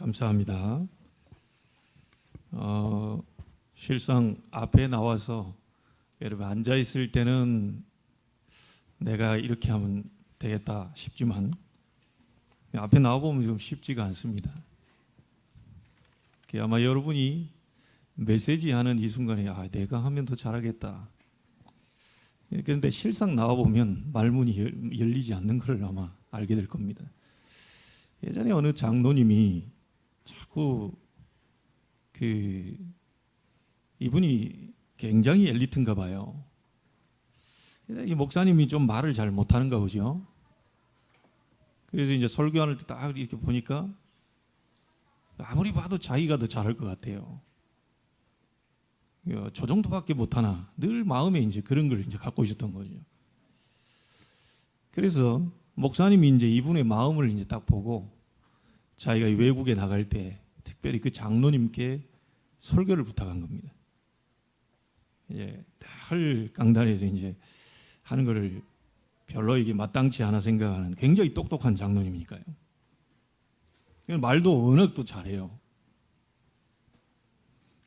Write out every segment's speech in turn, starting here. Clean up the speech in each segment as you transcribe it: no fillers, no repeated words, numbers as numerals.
감사합니다. 실상 앞에 나와서 여러분 앉아 있을 때는 내가 이렇게 하면 되겠다 싶지만 앞에 나와 보면 좀 쉽지가 않습니다. 아마 여러분이 메시지 하는 이 순간에 내가 하면 더 잘하겠다. 그런데 실상 나와 보면 말문이 열리지 않는 것을 아마 알게 될 겁니다. 예전에 어느 장로님이 자꾸 이분이 굉장히 엘리트인가 봐요. 이 목사님이 좀 말을 잘 못하는가 보죠. 그래서 이제 설교하는 때 딱 이렇게 보니까 아무리 봐도 자기가 더 잘할 것 같아요. 저 정도밖에 못하나 늘 마음에 이제 그런 걸 이제 갖고 있었던 거죠. 그래서 목사님이 이제 이분의 마음을 이제 딱 보고 자기가 외국에 나갈 때 특별히 그 장로님께 설교를 부탁한 겁니다. 이제 늘 강단에서 이제 하는 거를 별로 이게 마땅치 않아 생각하는 굉장히 똑똑한 장로님이니까요. 말도 언어도 잘해요.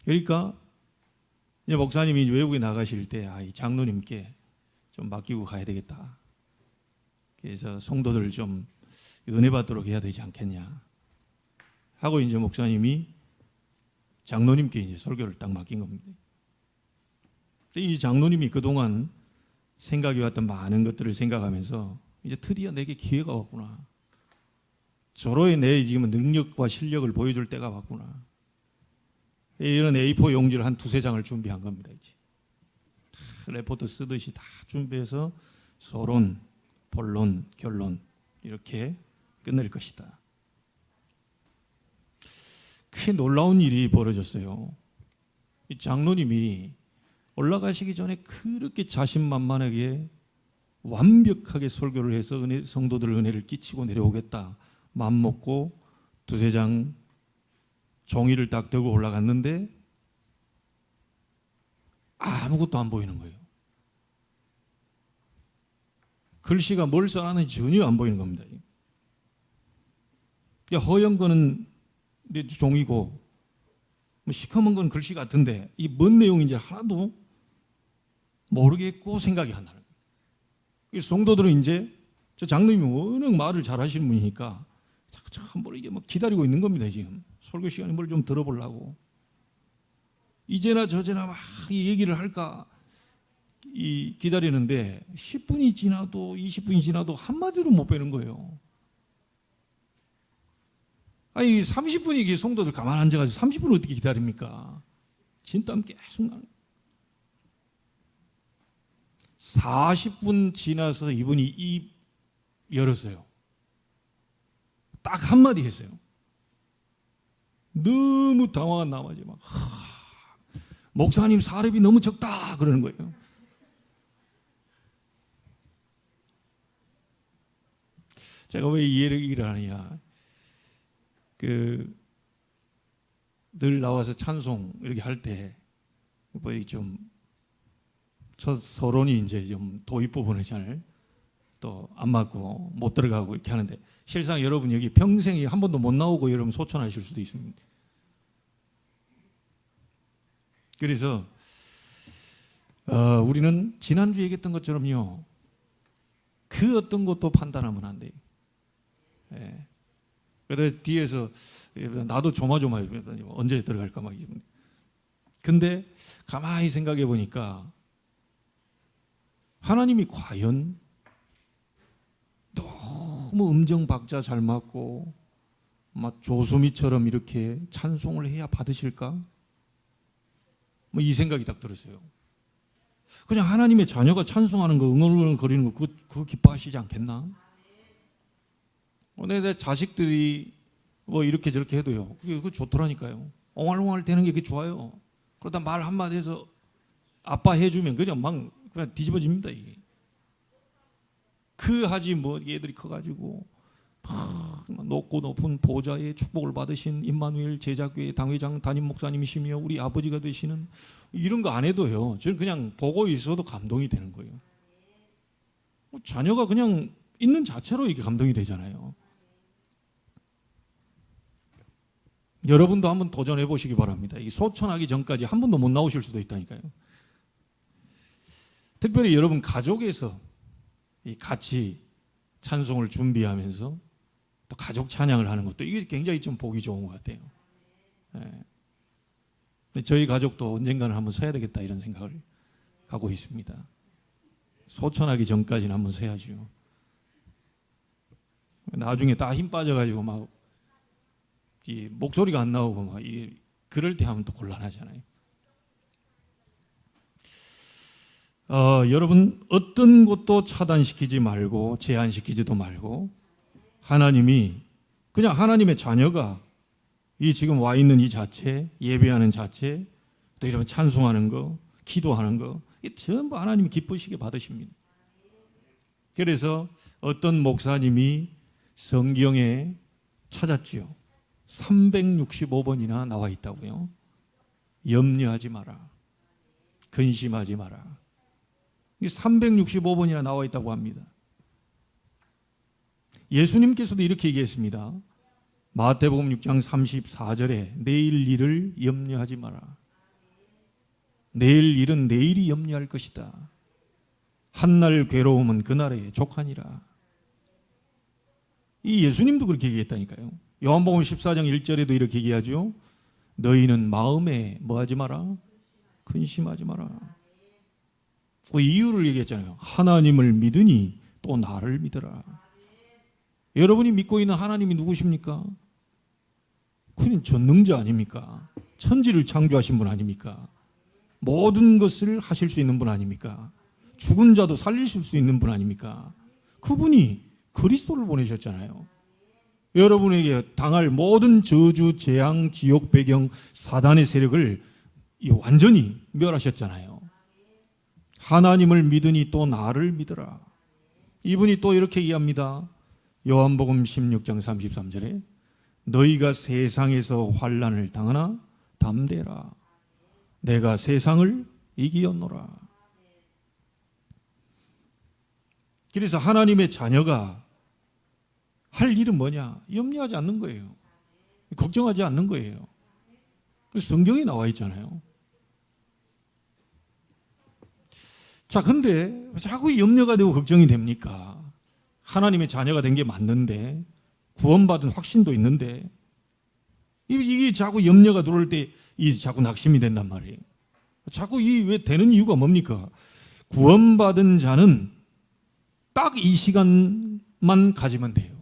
그러니까 이제 목사님이 외국에 나가실 때 이 장로님께 좀 맡기고 가야 되겠다. 그래서 성도들을 좀 은혜 받도록 해야 되지 않겠냐 하고 이제 목사님이 장로님께 이제 설교를 딱 맡긴 겁니다. 이 장로님이 그동안 생각해왔던 많은 것들을 생각하면서 이제 드디어 내게 기회가 왔구나. 저로의 내 지금 능력과 실력을 보여줄 때가 왔구나. 이런 A4 용지를 한 두세 장을 준비한 겁니다. 이제 레포트 쓰듯이 다 준비해서 서론, 본론, 결론 이렇게 끝낼 것이다. 크게 놀라운 일이 벌어졌어요. 이 장로님이 올라가시기 전에 그렇게 자신만만하게 완벽하게 설교를 해서 성도들 은혜를 끼치고 내려오겠다 맘먹고 두세 장 종이를 딱 들고 올라갔는데 아무것도 안 보이는 거예요. 글씨가 뭘 써놨는지 전혀 안 보이는 겁니다. 허연 거는 종이고 시커먼 건 글씨 같은데 이 뭔 내용인지 하나도 모르겠고 생각이 안 나는 거예요. 성도들은 이제 저 장로님이 워낙 말을 잘 하시는 분이니까 뭘 이게 막 기다리고 있는 겁니다. 지금 설교 시간에 뭘 좀 들어보려고 이제나 저제나 막 이 얘기를 할까 기다리는데 10분이 지나도 20분이 지나도 한마디도 못 빼는 거예요. 아니 30분이 성도들 가만 앉아가지고 30분을 어떻게 기다립니까? 진땀 계속 나는. 40분 지나서 이분이 입 열었어요. 딱 한마디 했어요. 너무 당황한 나머지 막 목사님 사례비 너무 적다 그러는 거예요. 제가 왜 이 얘기를 하느냐, 늘 나와서 찬송 이렇게 할 때 뭐 좀 첫 서론이 이제 좀 도입 부분을 잘 또 안 맞고 못 들어가고 이렇게 하는데 실상 여러분 여기 평생에 한 번도 못 나오고 여러분 소천하실 수도 있습니다. 그래서 우리는 지난주 얘기했던 것처럼요, 그 어떤 것도 판단하면 안 돼요. 예. 그래서 뒤에서 나도 조마조마해요. 언제 들어갈까 막. 근데 가만히 생각해 보니까 하나님이 과연 너무 음정 박자 잘 맞고 막 조수미처럼 이렇게 찬송을 해야 받으실까? 뭐 이 생각이 딱 들었어요. 그냥 하나님의 자녀가 찬송하는 거, 응얼거리는 거 그거 기뻐하시지 않겠나? 내 자식들이 뭐 이렇게 저렇게 해도요, 그게 좋더라니까요. 옹알옹알 되는 게 그게 좋아요. 그러다 말 한마디 해서 아빠 해주면 그냥 뒤집어집니다. 이게. 하지 뭐 얘들이 커가지고 높고 높은 보좌의 축복을 받으신 임마누엘 제자교회 당회장 담임 목사님이시며 우리 아버지가 되시는 이런 거 안 해도요, 저는 그냥 보고 있어도 감동이 되는 거예요. 자녀가 그냥 있는 자체로 이게 감동이 되잖아요. 여러분도 한번 도전해 보시기 바랍니다. 이 소천하기 전까지 한 번도 못 나오실 수도 있다니까요. 특별히 여러분 가족에서 같이 찬송을 준비하면서 또 가족 찬양을 하는 것도 이게 굉장히 좀 보기 좋은 것 같아요. 저희 가족도 언젠가는 한번 서야 되겠다 이런 생각을 하고 있습니다. 소천하기 전까지는 한번 서야죠. 나중에 다 힘 빠져가지고 막 이 목소리가 안 나오고 막 그럴 때 하면 또 곤란하잖아요. 여러분 어떤 것도 차단시키지 말고 제한시키지도 말고 하나님이 그냥 하나님의 자녀가 이 지금 와 있는 이 자체, 예배하는 자체, 또 이런 찬송하는 거, 기도하는 거, 이 전부 하나님이 기쁘시게 받으십니다. 그래서 어떤 목사님이 성경에 찾았지요. 365번이나 나와 있다고요. 염려하지 마라. 근심하지 마라. 365번이나 나와 있다고 합니다. 예수님께서도 이렇게 얘기했습니다. 마태복음 6장 34절에 내일 일을 염려하지 마라. 내일 일은 내일이 염려할 것이다. 한날 괴로움은 그날에 족하니라. 이 예수님도 그렇게 얘기했다니까요. 요한복음 14장 1절에도 이렇게 얘기하죠. 너희는 마음에 뭐하지 마라? 근심하지 마라. 그 이유를 얘기했잖아요. 하나님을 믿으니 또 나를 믿어라. 여러분이 믿고 있는 하나님이 누구십니까? 그는 전능자 아닙니까? 천지를 창조하신 분 아닙니까? 모든 것을 하실 수 있는 분 아닙니까? 죽은 자도 살리실 수 있는 분 아닙니까? 그분이 그리스도를 보내셨잖아요. 여러분에게 당할 모든 저주, 재앙, 지옥 배경, 사단의 세력을 완전히 멸하셨잖아요. 하나님을 믿으니 또 나를 믿어라. 이분이 또 이렇게 얘기합니다. 요한복음 16장 33절에 너희가 세상에서 환난을 당하나 담대라. 내가 세상을 이기었노라. 그래서 하나님의 자녀가 할 일은 뭐냐? 염려하지 않는 거예요. 걱정하지 않는 거예요. 성경에 나와 있잖아요. 자, 근데 자꾸 염려가 되고 걱정이 됩니까? 하나님의 자녀가 된 게 맞는데, 구원받은 확신도 있는데, 이게 자꾸 염려가 들어올 때, 자꾸 낙심이 된단 말이에요. 자꾸 왜 되는 이유가 뭡니까? 구원받은 자는 딱 이 시간만 가지면 돼요.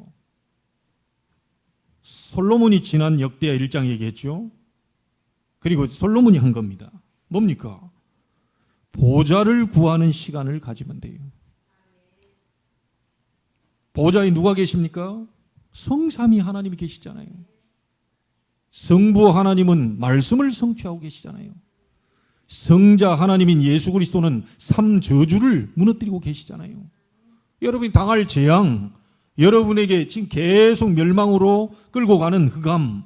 솔로몬이 지난 역대하 1장 얘기했죠. 그리고 솔로몬이 한 겁니다. 뭡니까? 보좌를 구하는 시간을 가지면 돼요. 보좌에 누가 계십니까? 성삼위 하나님이 계시잖아요. 성부 하나님은 말씀을 성취하고 계시잖아요. 성자 하나님인 예수 그리스도는 삼저주를 무너뜨리고 계시잖아요. 여러분이 당할 재앙, 여러분에게 지금 계속 멸망으로 끌고 가는 흑암,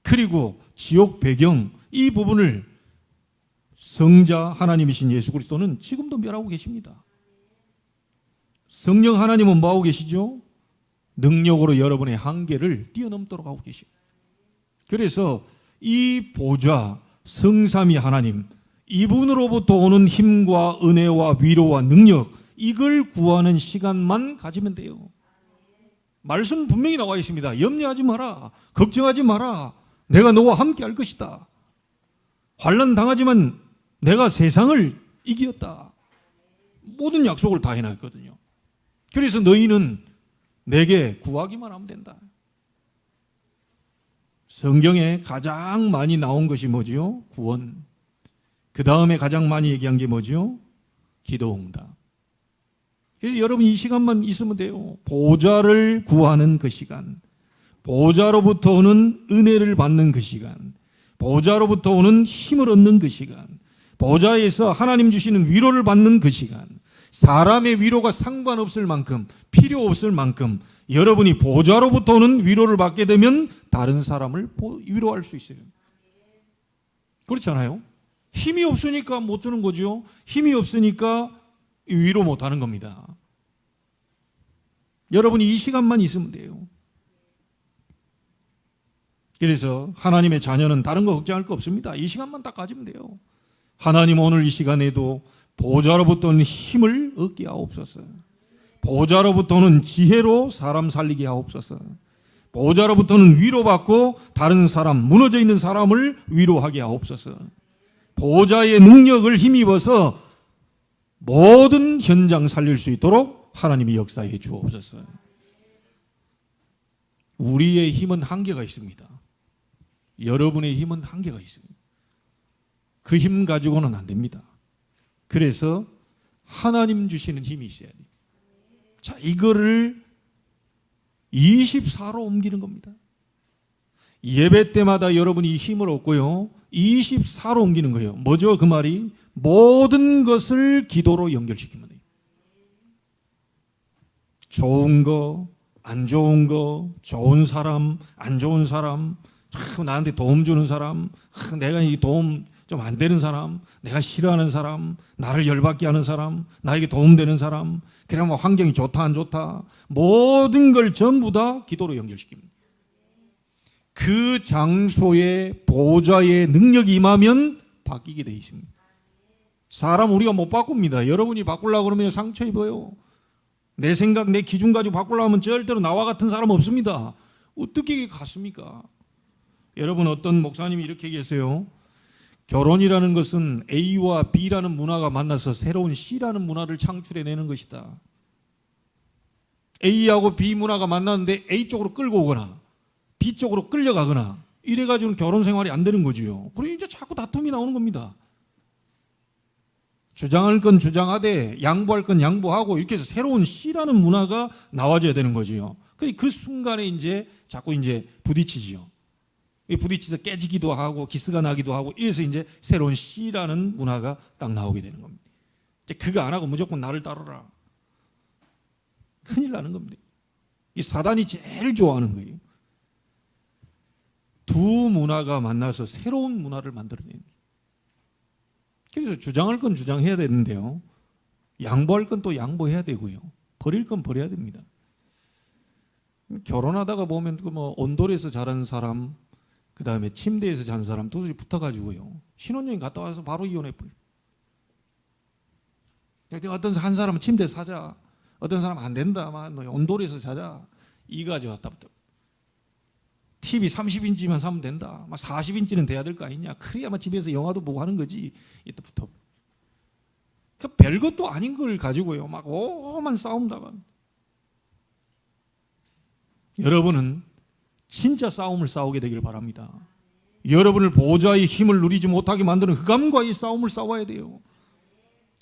그리고 지옥 배경, 이 부분을 성자 하나님이신 예수 그리스도는 지금도 멸하고 계십니다. 성령 하나님은 뭐하고 계시죠? 능력으로 여러분의 한계를 뛰어넘도록 하고 계십니다. 그래서 이 보좌, 성삼위 하나님, 이분으로부터 오는 힘과 은혜와 위로와 능력, 이걸 구하는 시간만 가지면 돼요. 말씀 분명히 나와 있습니다. 염려하지 마라. 걱정하지 마라. 내가 너와 함께 할 것이다. 환난 당하지만 내가 세상을 이겼다. 모든 약속을 다 해놨거든요. 그래서 너희는 내게 구하기만 하면 된다. 성경에 가장 많이 나온 것이 뭐지요? 구원. 그 다음에 가장 많이 얘기한 게 뭐지요? 기도응답. 그래서 여러분 이 시간만 있으면 돼요. 보좌를 구하는 그 시간, 보좌로부터 오는 은혜를 받는 그 시간, 보좌로부터 오는 힘을 얻는 그 시간, 보좌에서 하나님 주시는 위로를 받는 그 시간, 사람의 위로가 상관없을 만큼, 필요 없을 만큼 여러분이 보좌로부터 오는 위로를 받게 되면 다른 사람을 위로할 수 있어요. 그렇잖아요? 힘이 없으니까 못 주는 거죠. 힘이 없으니까 위로 못 하는 겁니다. 여러분이 이 시간만 있으면 돼요. 그래서 하나님의 자녀는 다른 거 걱정할 거 없습니다. 이 시간만 딱 가지면 돼요. 하나님 오늘 이 시간에도 보좌로부터는 힘을 얻게 하옵소서. 보좌로부터는 지혜로 사람 살리게 하옵소서. 보좌로부터는 위로받고 다른 사람, 무너져 있는 사람을 위로하게 하옵소서. 보좌의 능력을 힘입어서 모든 현장 살릴 수 있도록 하나님이 역사해 주옵소서. 우리의 힘은 한계가 있습니다. 여러분의 힘은 한계가 있습니다. 그 힘 가지고는 안 됩니다. 그래서 하나님 주시는 힘이 있어야 돼요. 자, 이거를 24로 옮기는 겁니다. 예배 때마다 여러분이 힘을 얻고요, 24로 옮기는 거예요. 뭐죠? 그 말이 모든 것을 기도로 연결시키면 돼요. 좋은 거, 안 좋은 거, 좋은 사람, 안 좋은 사람, 나한테 도움 주는 사람, 내가 이 도움 좀 안 되는 사람, 내가 싫어하는 사람, 나를 열받게 하는 사람, 나에게 도움되는 사람, 그냥 뭐 환경이 좋다 안 좋다, 모든 걸 전부 다 기도로 연결시킵니다. 그 장소에 보좌의 능력이 임하면 바뀌게 돼 있습니다. 사람 우리가 못 바꿉니다. 여러분이 바꾸려고 그러면 상처 입어요. 내 생각, 내 기준 가지고 바꾸려고 하면 절대로 나와 같은 사람 없습니다. 어떻게 갔습니까? 여러분, 어떤 목사님이 이렇게 얘기했어요. 결혼이라는 것은 A와 B라는 문화가 만나서 새로운 C라는 문화를 창출해내는 것이다. A하고 B 문화가 만났는데 A 쪽으로 끌고 오거나 B 쪽으로 끌려가거나 이래가지고는 결혼 생활이 안 되는 거지요. 그러니 이제 자꾸 다툼이 나오는 겁니다. 주장할 건 주장하되 양보할 건 양보하고 이렇게 해서 새로운 C라는 문화가 나와줘야 되는 거지요. 그 순간에 이제 자꾸 이제 부딪히지요. 부딪히서 깨지기도 하고 기스가 나기도 하고 이래서 이제 새로운 C라는 문화가 딱 나오게 되는 겁니다. 이제 그거 안 하고 무조건 나를 따르라. 큰일 나는 겁니다. 이 사단이 제일 좋아하는 거예요. 두 문화가 만나서 새로운 문화를 만들어내는 거예요. 그래서 주장할 건 주장해야 되는데요, 양보할 건 또 양보해야 되고요, 버릴 건 버려야 됩니다. 결혼하다가 보면 그 뭐 온돌에서 자란 사람, 그 다음에 침대에서 잔 사람 둘이 붙어가지고요, 신혼여행 갔다 와서 바로 이혼해버려요. 어떤 한 사람은 침대에서 사자, 어떤 사람은 안 된다, 막 온돌에서 자자, 이 가지고 왔다 붙어. TV 30인치만 사면 된다, 막 40인치는 돼야 될 거 아니냐, 그래야 막 집에서 영화도 보고 하는 거지, 이때부터. 그 별것도 아닌 걸 가지고요, 막 오만 싸움다만. 여러분은 진짜 싸움을 싸우게 되길 바랍니다. 여러분을 보좌의 힘을 누리지 못하게 만드는 흑암과의 싸움을 싸워야 돼요.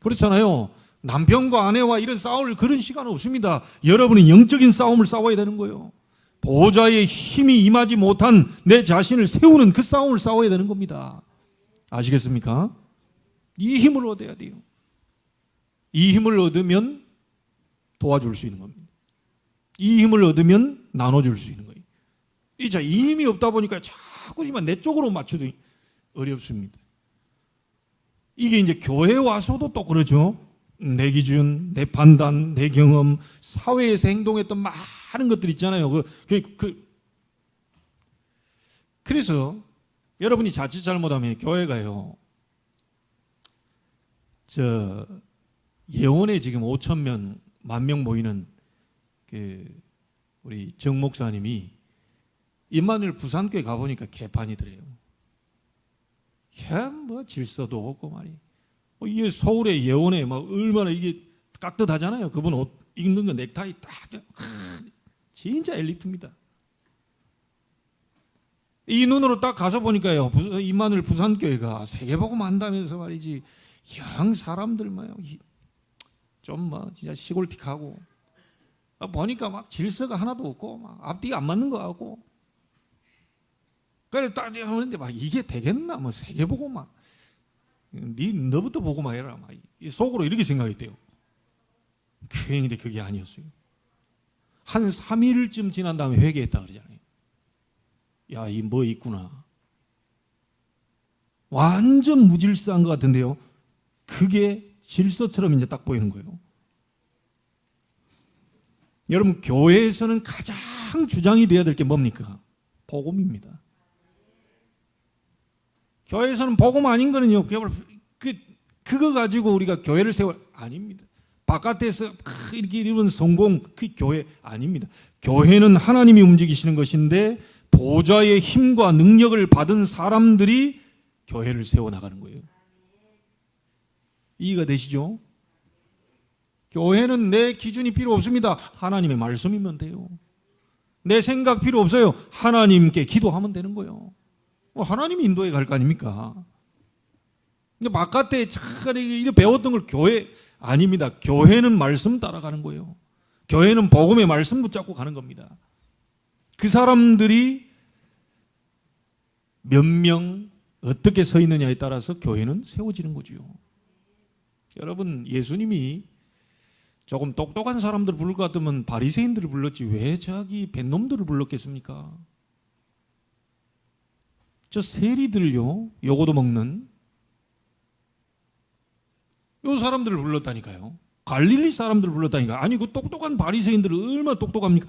그렇잖아요. 남편과 아내와 이런 싸울 그런 시간은 없습니다. 여러분은 영적인 싸움을 싸워야 되는 거예요. 보좌의 힘이 임하지 못한 내 자신을 세우는 그 싸움을 싸워야 되는 겁니다. 아시겠습니까? 이 힘을 얻어야 돼요. 이 힘을 얻으면 도와줄 수 있는 겁니다. 이 힘을 얻으면 나눠줄 수 있는 거예요. 이 힘이 없다 보니까 자꾸지만 내 쪽으로 맞춰도 어렵습니다. 이게 이제 교회 와서도 또 그러죠. 내 기준, 내 판단, 내 경험, 사회에서 행동했던 많은 것들 있잖아요. 그래서 여러분이 자칫 잘못하면 교회가요, 예원에 지금 5,000명, 10,000명 모이는 우리 정 목사님이 임마누엘 부산교회 가보니까 개판이더래요. 뭐 질서도 없고 말이. 이게 서울의 예원에 막 얼마나 이게 깍듯하잖아요. 그분 옷 입는 거 넥타이 딱, 진짜 엘리트입니다. 이 눈으로 딱 가서 보니까요, 임마누엘 부산교회가 세계복음 한다면서 말이지, 영 사람들만 좀 뭐 진짜 시골틱하고, 보니까 막 질서가 하나도 없고 막 앞뒤가 안 맞는 거 같고. 그래 딱 하는데 막 이게 되겠나, 뭐 세계복음 막 너부터 보고 막 해라, 막 속으로 이렇게 생각했대요. 근데 그게 아니었어요. 한 3일쯤 지난 다음에 회개했다 그러잖아요. 야, 이 뭐 있구나. 완전 무질서한 것 같은데요, 그게 질서처럼 이제 딱 보이는 거예요. 여러분, 교회에서는 가장 주장이 되어야 될 게 뭡니까? 복음입니다. 교회에서는 복음 아닌 거는요. 그거 가지고 우리가 교회를 세워 아닙니다. 바깥에서 이렇게 이루는 성공 그 교회 아닙니다. 교회는 하나님이 움직이시는 것인데 보좌의 힘과 능력을 받은 사람들이 교회를 세워나가는 거예요. 이해가 되시죠? 교회는 내 기준이 필요 없습니다. 하나님의 말씀이면 돼요. 내 생각 필요 없어요. 하나님께 기도하면 되는 거예요. 하나님이 인도해 갈 거 아닙니까? 근데 바깥에 이렇게 배웠던 걸 교회 아닙니다. 교회는 말씀 따라가는 거예요. 교회는 복음의 말씀 붙잡고 가는 겁니다. 그 사람들이 몇 명 어떻게 서 있느냐에 따라서 교회는 세워지는 거죠. 여러분, 예수님이 조금 똑똑한 사람들을 부를 것 같으면 바리새인들을 불렀지 왜 자기 뱃놈들을 불렀겠습니까? 저 세리들요, 요거도 먹는 요 사람들을 불렀다니까요. 갈릴리 사람들을 불렀다니까요. 아니 그 똑똑한 바리새인들은 얼마나 똑똑합니까?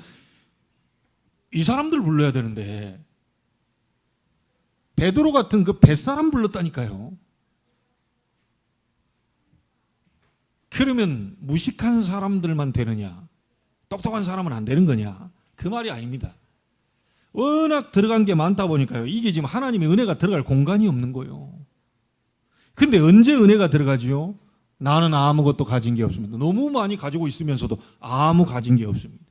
이 사람들을 불러야 되는데 베드로 같은 그 뱃사람 불렀다니까요. 그러면 무식한 사람들만 되느냐? 똑똑한 사람은 안 되는 거냐? 그 말이 아닙니다. 워낙 들어간 게 많다 보니까요. 이게 지금 하나님의 은혜가 들어갈 공간이 없는 거예요. 근데 언제 은혜가 들어가지요? 나는 아무것도 가진 게 없습니다. 너무 많이 가지고 있으면서도 아무 가진 게 없습니다.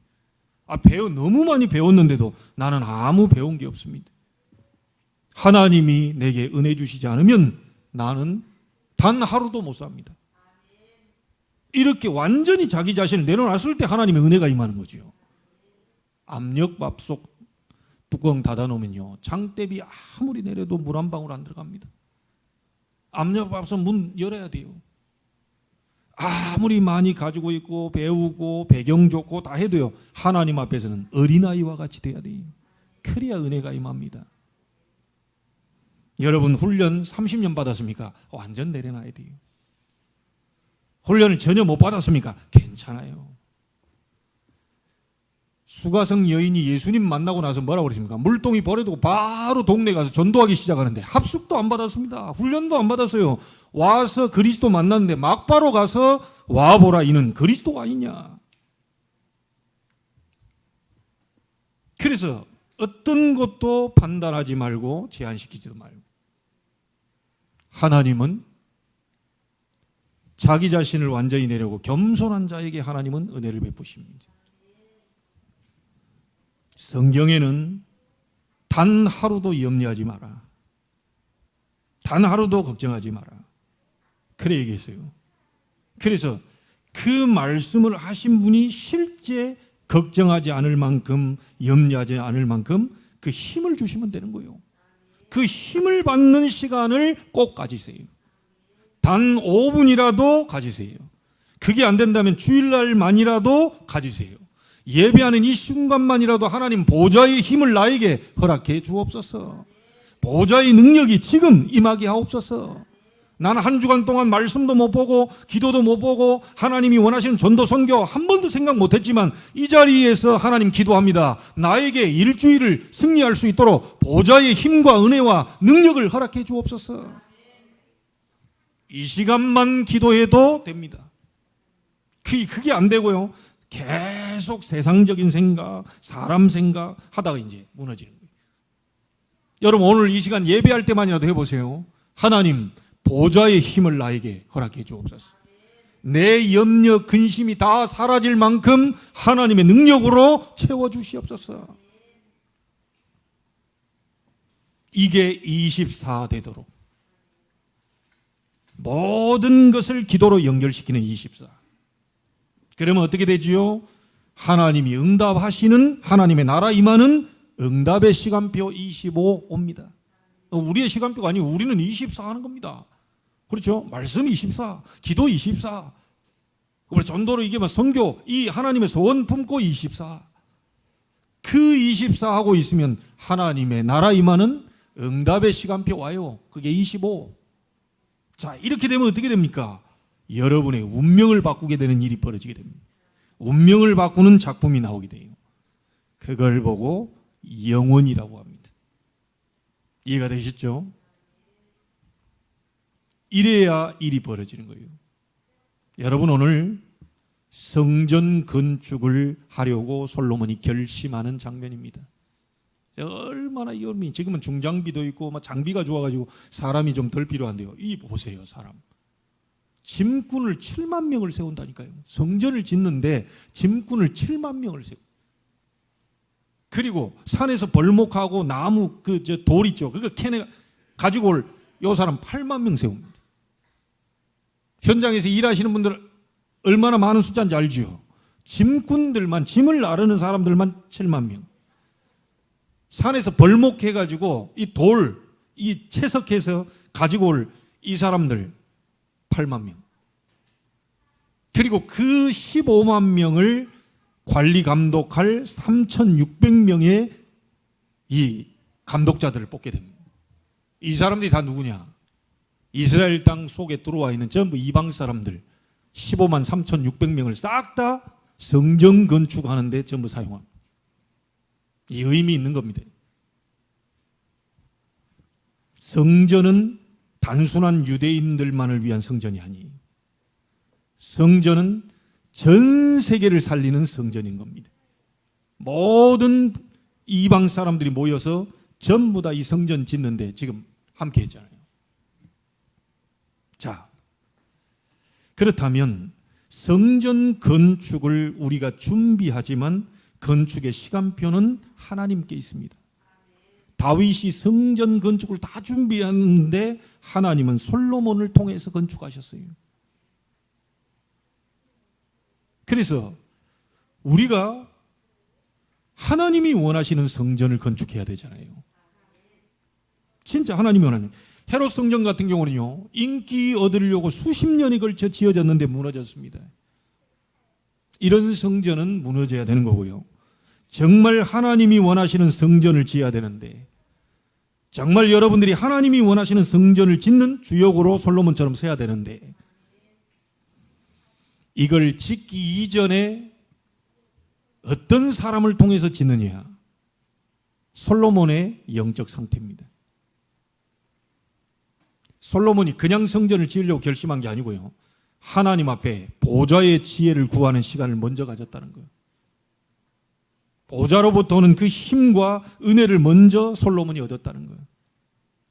너무 많이 배웠는데도 나는 아무 배운 게 없습니다. 하나님이 내게 은혜 주시지 않으면 나는 단 하루도 못 삽니다. 이렇게 완전히 자기 자신을 내려놨을 때 하나님의 은혜가 임하는 거죠. 압력밥솥 뚜껑 닫아놓으면요, 장대비 아무리 내려도 물 한 방울 안 들어갑니다. 압력밥솥 문 열어야 돼요. 아무리 많이 가지고 있고 배우고 배경 좋고 다 해도요, 하나님 앞에서는 어린아이와 같이 돼야 돼요. 그래야 은혜가 임합니다. 여러분 훈련 30년 받았습니까? 완전 내려놔야 돼요. 훈련을 전혀 못 받았습니까? 괜찮아요. 수가성 여인이 예수님 만나고 나서 뭐라고 그러십니까? 물동이 버려두고 바로 동네 가서 전도하기 시작하는데 합숙도 안 받았습니다. 훈련도 안 받았어요. 와서 그리스도 만났는데 막바로 가서 와보라 이는 그리스도 아니냐. 그래서 어떤 것도 판단하지 말고 제한시키지도 말고, 하나님은 자기 자신을 완전히 내려고 겸손한 자에게 하나님은 은혜를 베푸십니다. 성경에는 단 하루도 염려하지 마라, 단 하루도 걱정하지 마라, 그래 얘기했어요. 그래서 그 말씀을 하신 분이 실제 걱정하지 않을 만큼, 염려하지 않을 만큼 그 힘을 주시면 되는 거예요. 그 힘을 받는 시간을 꼭 가지세요. 단 5분이라도 가지세요. 그게 안 된다면 주일날만이라도 가지세요. 예배하는 이 순간만이라도 하나님 보좌의 힘을 나에게 허락해 주옵소서. 보좌의 능력이 지금 임하게 하옵소서. 나는 한 주간 동안 말씀도 못 보고 기도도 못 보고 하나님이 원하시는 전도 선교 한 번도 생각 못했지만 이 자리에서 하나님 기도합니다. 나에게 일주일을 승리할 수 있도록 보좌의 힘과 은혜와 능력을 허락해 주옵소서. 이 시간만 기도해도 됩니다. 그게 안 되고요, 계속 세상적인 생각, 사람 생각 하다가 이제 무너지는 거예요. 여러분, 오늘 이 시간 예배할 때만이라도 해보세요. 하나님 보좌의 힘을 나에게 허락해 주옵소서. 내 염려, 근심이 다 사라질 만큼 하나님의 능력으로 채워주시옵소서. 이게 24 되도록 모든 것을 기도로 연결시키는 24. 그러면 어떻게 되지요? 하나님이 응답하시는, 하나님의 나라 임하는 응답의 시간표 25 옵니다. 우리의 시간표가 아니고 우리는 24 하는 겁니다. 그렇죠? 말씀 24, 기도 24, 우리 전도로 이게 막 선교, 이 하나님의 소원 품고 24. 그 24 하고 있으면 하나님의 나라 임하는 응답의 시간표 와요. 그게 25. 자, 이렇게 되면 어떻게 됩니까? 여러분의 운명을 바꾸게 되는 일이 벌어지게 됩니다. 운명을 바꾸는 작품이 나오게 돼요. 그걸 보고 영원이라고 합니다. 이해가 되시죠? 이래야 일이 벌어지는 거예요. 여러분, 오늘 성전 건축을 하려고 솔로몬이 결심하는 장면입니다. 얼마나 이орм이, 지금은 중장비도 있고 막 장비가 좋아가지고 사람이 좀 덜 필요한데요. 이 보세요, 사람. 짐꾼을 7만 명을 세운다니까요. 성전을 짓는데 짐꾼을 7만 명을 세워. 그리고 산에서 벌목하고 나무 돌 있죠. 그거 캐내 가지고 올 요 사람 8만 명 세웁니다. 현장에서 일하시는 분들 얼마나 많은 숫자인지 알죠? 짐꾼들만, 짐을 나르는 사람들만 7만 명. 산에서 벌목해가지고 이 돌, 이 채석해서 가지고 올 이 사람들 8만 명. 그리고 그 15만 명을 관리 감독할 3,600명의 이 감독자들을 뽑게 됩니다. 이 사람들이 다 누구냐? 이스라엘 땅 속에 들어와 있는 전부 이방 사람들 15만 3,600명을 싹 다 성전 건축하는데 전부 사용합니다. 이 의미 있는 겁니다. 성전은 단순한 유대인들만을 위한 성전이 아니에요. 성전은 전 세계를 살리는 성전인 겁니다. 모든 이방 사람들이 모여서 전부 다 이 성전 짓는데 지금 함께 했잖아요. 자, 그렇다면 성전 건축을 우리가 준비하지만 건축의 시간표는 하나님께 있습니다. 다윗이 성전 건축을 다 준비하는데 하나님은 솔로몬을 통해서 건축하셨어요. 그래서 우리가 하나님이 원하시는 성전을 건축해야 되잖아요. 진짜 하나님이 원하는. 헤롯 성전 같은 경우는요, 인기 얻으려고 수십 년이 걸쳐 지어졌는데 무너졌습니다. 이런 성전은 무너져야 되는 거고요. 정말 하나님이 원하시는 성전을 지어야 되는데, 정말 여러분들이 하나님이 원하시는 성전을 짓는 주역으로 솔로몬처럼 서야 되는데, 이걸 짓기 이전에 어떤 사람을 통해서 짓느냐? 솔로몬의 영적 상태입니다. 솔로몬이 그냥 성전을 지으려고 결심한 게 아니고요. 하나님 앞에 보좌의 지혜를 구하는 시간을 먼저 가졌다는 거예요. 보좌로부터 오는 그 힘과 은혜를 먼저 솔로몬이 얻었다는 거예요.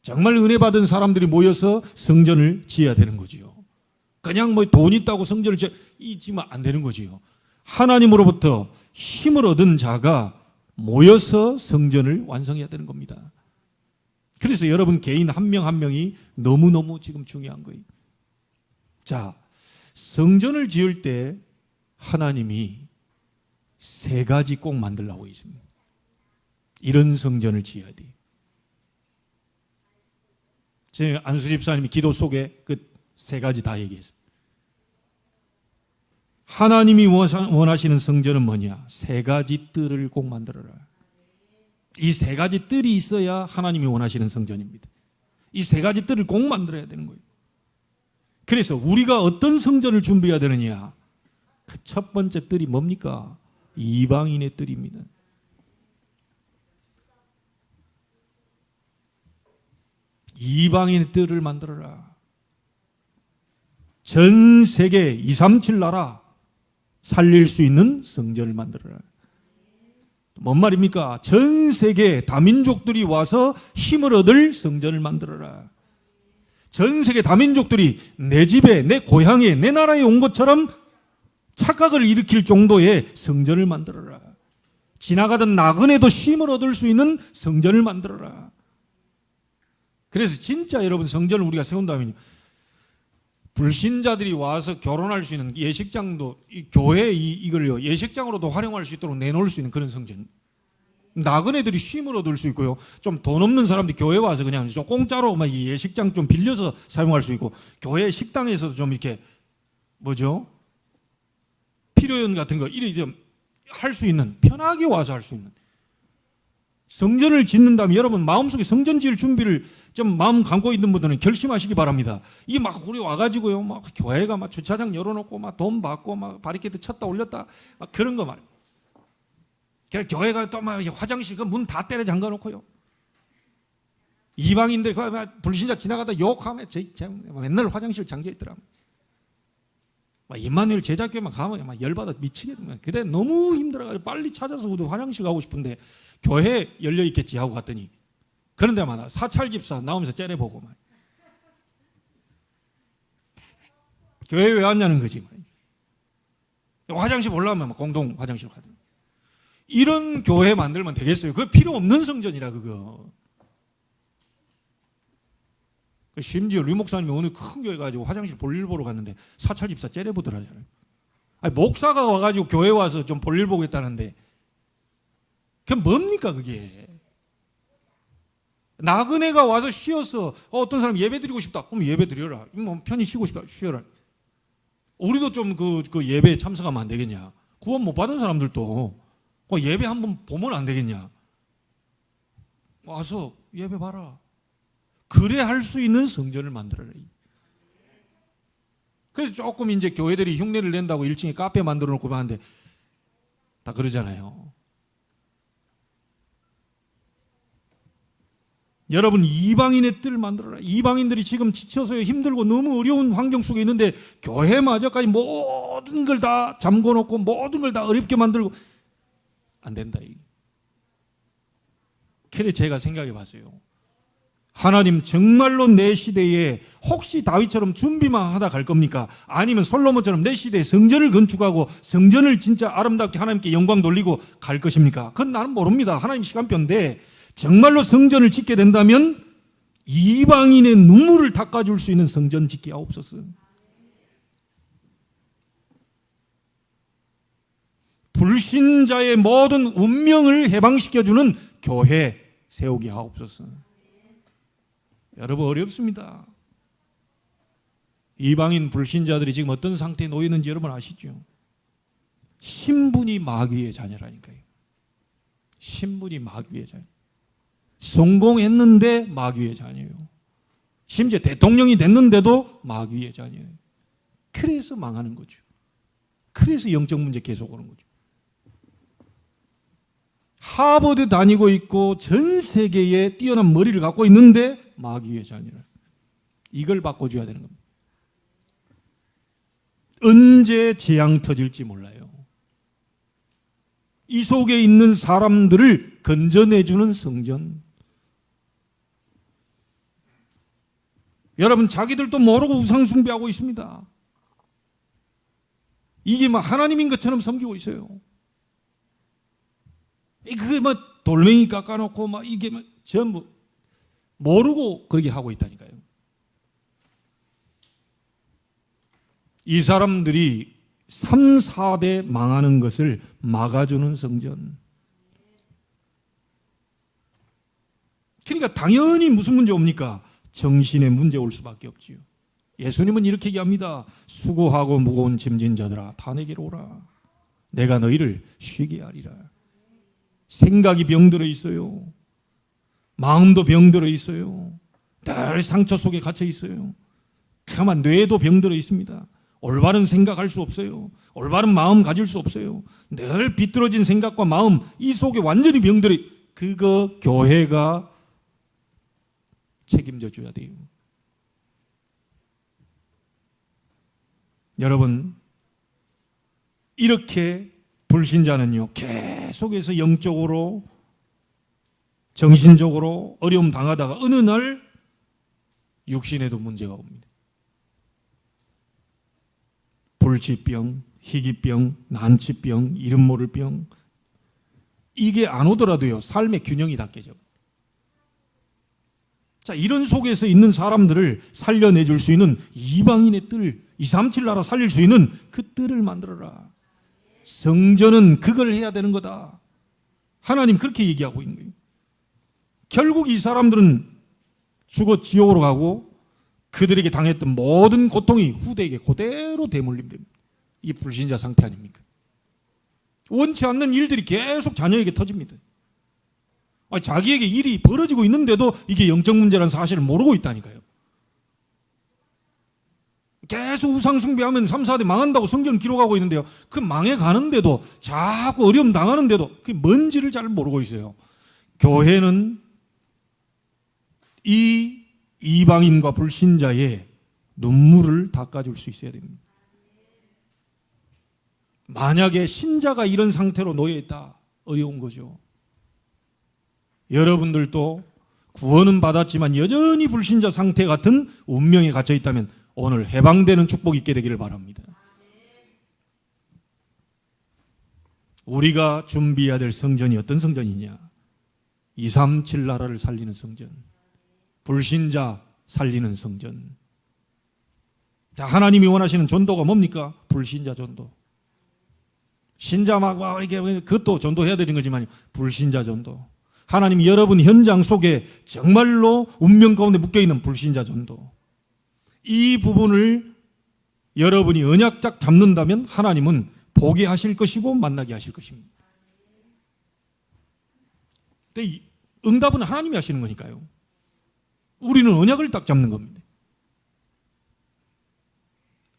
정말 은혜 받은 사람들이 모여서 성전을 지어야 되는 거지요. 그냥 뭐 돈 있다고 성전을 지으면 안 되는 거지요. 하나님으로부터 힘을 얻은 자가 모여서 성전을 완성해야 되는 겁니다. 그래서 여러분 개인 한 명 한 명이 너무너무 지금 중요한 거예요. 자, 성전을 지을 때 하나님이 세 가지 꼭 만들라고 있습니다. 이런 성전을 지어야 돼요. 제 안수 집사님이 기도 속에 그 세 가지 다 얘기했습니다. 하나님이 원하시는 성전은 뭐냐? 세 가지 뜰을 꼭 만들어라. 이 세 가지 뜰이 있어야 하나님이 원하시는 성전입니다. 이 세 가지 뜰을 꼭 만들어야 되는 거예요. 그래서 우리가 어떤 성전을 준비해야 되느냐? 그 첫 번째 뜰이 뭡니까? 이방인의 뜰입니다. 이방인의 뜰을 만들어라. 전 세계 237 나라 살릴 수 있는 성전을 만들어라. 뭔 말입니까? 전 세계 다민족들이 와서 힘을 얻을 성전을 만들어라. 전 세계 다민족들이 내 집에, 내 고향에, 내 나라에 온 것처럼 착각을 일으킬 정도의 성전을 만들어라. 지나가던 나그네도 힘을 얻을 수 있는 성전을 만들어라. 그래서 진짜 여러분 성전을 우리가 세운다면요, 불신자들이 와서 결혼할 수 있는 예식장도, 이 교회 이걸요 예식장으로도 활용할 수 있도록 내놓을 수 있는 그런 성전. 나그네들이 쉼을 얻을 수 있고요. 좀 돈 없는 사람들이 교회 와서 그냥 좀 공짜로 막 예식장 좀 빌려서 사용할 수 있고, 교회 식당에서도 좀 이렇게 필요연 같은 거 이렇게 좀 할 수 있는, 편하게 와서 할 수 있는 성전을 짓는다면 여러분 마음속에 성전 지을 준비를 좀 마음 갖고 있는 분들은 결심하시기 바랍니다. 이게 막 우리 와가지고요, 막 교회가 막 주차장 열어놓고 막 돈 받고 막 바리케이트 쳤다 올렸다 막 그런 거 말. 그래 교회가 또 막 화장실 그 문 다 때려 잠가 놓고요. 이방인들 불신자 지나가다 욕하면 맨날 화장실 잠겨 있더라. 임마누엘 제자교회만 가면 막 열받아 미치겠네. 그때 너무 힘들어가지고 빨리 찾아서 화장실 가고 싶은데 교회 열려 있겠지 하고 갔더니 그런 데마다 사찰 집사 나오면서 째려보고 막 교회 왜 왔냐는 거지. 화장실 올라오면 막 공동 화장실 가더니 이런 교회 만들면 되겠어요? 그거 필요 없는 성전이라 그거. 심지어 류 목사님이 어느 큰 교회 가지고 화장실 볼일 보러 갔는데 사찰 집사 째려보더라잖아요. 아니, 목사가 와가지고 교회 와서 좀 볼일 보겠다는데 그게 뭡니까 그게? 나그네가 와서 쉬어서 어떤 사람 예배 드리고 싶다. 그럼 예배 드려라. 뭐 편히 쉬고 싶다. 쉬어라. 우리도 좀 그 예배에 참석하면 안 되겠냐? 구원 못 받은 사람들도 예배 한번 보면 안 되겠냐? 와서 예배 봐라. 그래 할 수 있는 성전을 만들어라. 그래서 조금 이제 교회들이 흉내를 낸다고 1층에 카페 만들어 놓고 하는데 다 그러잖아요. 여러분, 이방인의 뜰 만들어라. 이방인들이 지금 지쳐서 힘들고 너무 어려운 환경 속에 있는데 교회마저까지 모든 걸 다 잠궈놓고 모든 걸 다 어렵게 만들고 안 된다. 그래 제가 생각해 봤어요. 하나님 정말로 내 시대에 혹시 다윗처럼 준비만 하다 갈 겁니까? 아니면 솔로몬처럼 내 시대에 성전을 건축하고 성전을 진짜 아름답게 하나님께 영광 돌리고 갈 것입니까? 그건 나는 모릅니다. 하나님 시간표인데 정말로 성전을 짓게 된다면 이방인의 눈물을 닦아줄 수 있는 성전 짓기 하옵소서. 불신자의 모든 운명을 해방시켜주는 교회 세우게 하옵소서. 여러분, 어렵습니다. 이방인 불신자들이 지금 어떤 상태에 놓여 있는지 여러분 아시죠? 신분이 마귀의 자녀라니까요. 신분이 마귀의 자녀. 성공했는데 마귀의 자녀예요. 심지어 대통령이 됐는데도 마귀의 자녀예요. 그래서 망하는 거죠. 그래서 영적 문제 계속 오는 거죠. 하버드 다니고 있고 전 세계에 뛰어난 머리를 갖고 있는데 마귀의 자녀라. 이걸 바꿔줘야 되는 겁니다. 언제 재앙 터질지 몰라요. 이 속에 있는 사람들을 건져내주는 성전. 여러분, 자기들도 모르고 우상숭배하고 있습니다. 이게 막 하나님인 것처럼 섬기고 있어요. 그게 막 돌멩이 깎아놓고 막 이게 막 전부 모르고 그렇게 하고 있다니까요. 이 사람들이 3, 4대 망하는 것을 막아주는 성전. 그러니까 당연히 무슨 문제 옵니까? 정신에 문제 올 수밖에 없지요. 예수님은 이렇게 얘기합니다. 수고하고 무거운 짐진 자들아 다 내게로 오라. 내가 너희를 쉬게 하리라. 생각이 병들어 있어요. 마음도 병들어 있어요. 늘 상처 속에 갇혀 있어요. 가만 뇌도 병들어 있습니다. 올바른 생각할 수 없어요. 올바른 마음 가질 수 없어요. 늘 비뚤어진 생각과 마음 이 속에 완전히 병들어. 그거 교회가 책임져 줘야 돼요. 여러분, 이렇게 불신자는요 계속해서 영적으로 정신적으로 어려움 당하다가 어느 날 육신에도 문제가 옵니다. 불치병, 희귀병, 난치병, 이름 모를 병. 이게 안 오더라도요 삶의 균형이 다 깨져. 자, 이런 속에서 있는 사람들을 살려내줄 수 있는 이방인의 뜰, 237 나라 살릴 수 있는 그 뜰을 만들어라. 성전은 그걸 해야 되는 거다. 하나님 그렇게 얘기하고 있는 거예요. 결국 이 사람들은 죽어 지옥으로 가고 그들에게 당했던 모든 고통이 후대에게 그대로 대물림됩니다. 이게 불신자 상태 아닙니까? 원치 않는 일들이 계속 자녀에게 터집니다. 자기에게 일이 벌어지고 있는데도 이게 영적 문제라는 사실을 모르고 있다니까요. 계속 우상숭배하면 3, 4대 망한다고 성경 기록하고 있는데요. 그 망해가는데도 자꾸 어려움 당하는데도 그게 뭔지를 잘 모르고 있어요. 교회는 이 이방인과 불신자의 눈물을 닦아줄 수 있어야 됩니다. 만약에 신자가 이런 상태로 놓여있다, 어려운 거죠. 여러분들도 구원은 받았지만 여전히 불신자 상태 같은 운명에 갇혀 있다면 오늘 해방되는 축복이 있게 되기를 바랍니다. 우리가 준비해야 될 성전이 어떤 성전이냐? 237 나라를 살리는 성전, 불신자 살리는 성전. 자, 하나님이 원하시는 전도가 뭡니까? 불신자 전도. 신자 막 이렇게 그것도 전도해야 되는 거지만 불신자 전도. 하나님이 여러분 현장 속에 정말로 운명 가운데 묶여있는 불신자 전도. 이 부분을 여러분이 언약짝 잡는다면 하나님은 보게 하실 것이고 만나게 하실 것입니다. 근데 응답은 하나님이 하시는 거니까요. 우리는 언약을 딱 잡는 겁니다.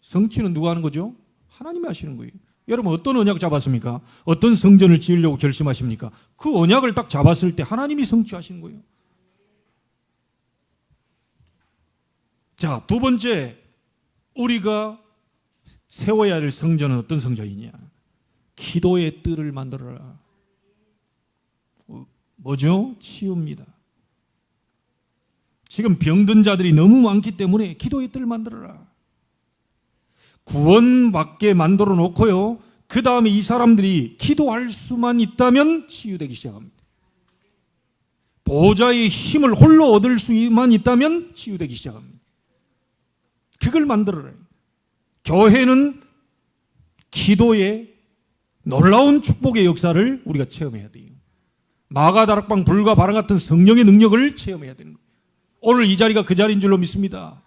성취는 누가 하는 거죠? 하나님이 하시는 거예요. 여러분 어떤 언약 잡았습니까? 어떤 성전을 지으려고 결심하십니까? 그 언약을 딱 잡았을 때 하나님이 성취하시는 거예요. 자, 두 번째, 우리가 세워야 할 성전은 어떤 성전이냐? 기도의 뜰을 만들어라. 뭐죠? 치유입니다. 지금 병든 자들이 너무 많기 때문에 기도의 뜰을 만들어라. 구원받게 만들어 놓고요, 그 다음에 이 사람들이 기도할 수만 있다면 치유되기 시작합니다. 보좌의 힘을 홀로 얻을 수만 있다면 치유되기 시작합니다. 그걸 만들어라. 교회는 기도의 놀라운 축복의 역사를 우리가 체험해야 돼요. 마가다락방 불과 바람 같은 성령의 능력을 체험해야 되는 거예요. 오늘 이 자리가 그 자리인 줄로 믿습니다.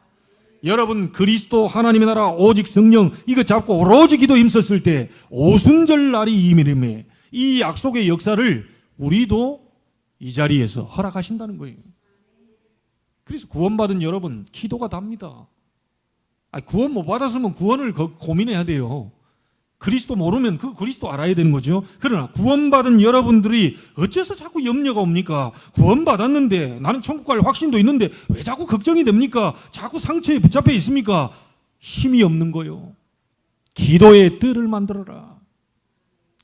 여러분 그리스도 하나님의 나라 오직 성령 이거 잡고 오로지 기도 힘썼을 때 오순절 날이 이미림에 이 약속의 역사를 우리도 이 자리에서 허락하신다는 거예요. 그래서 구원받은 여러분 기도가 답니다. 구원 못 받았으면 구원을 고민해야 돼요. 그리스도 모르면 그 그리스도 알아야 되는 거죠. 그러나 구원받은 여러분들이 어째서 자꾸 염려가 옵니까? 구원받았는데 나는 천국 갈 확신도 있는데 왜 자꾸 걱정이 됩니까? 자꾸 상처에 붙잡혀 있습니까? 힘이 없는 거요. 기도의 뜰을 만들어라.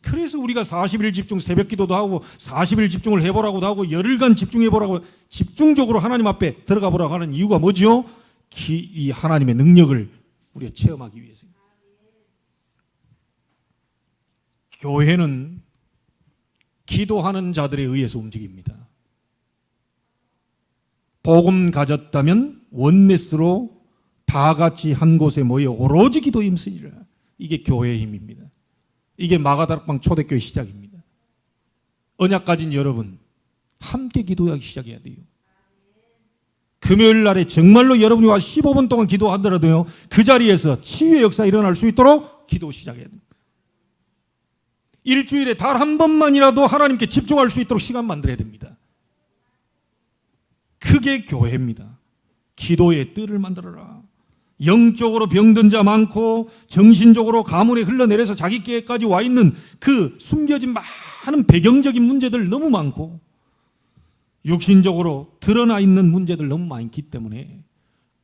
그래서 우리가 40일 집중 새벽 기도도 하고 40일 집중을 해보라고도 하고 열흘간 집중해보라고 집중적으로 하나님 앞에 들어가 보라고 하는 이유가 뭐죠? 이 하나님의 능력을 우리가 체험하기 위해서입니다. 교회는 기도하는 자들에 의해서 움직입니다. 복음 가졌다면 원네스로 다 같이 한 곳에 모여 오로지 기도 힘쓰리라. 이게 교회의 힘입니다. 이게 마가다락방 초대교회 시작입니다. 언약 가진 여러분 함께 기도하기 시작해야 돼요. 금요일 날에 정말로 여러분이 와서 15분 동안 기도하더라도요, 그 자리에서 치유의 역사 일어날 수 있도록 기도 시작해야 됩니다. 일주일에 단 한 번만이라도 하나님께 집중할 수 있도록 시간 만들어야 됩니다. 그게 교회입니다. 기도의 뜰을 만들어라. 영적으로 병든 자 많고 정신적으로 가문에 흘러내려서 자기께까지 와 있는 그 숨겨진 많은 배경적인 문제들 너무 많고 육신적으로 드러나 있는 문제들 너무 많기 때문에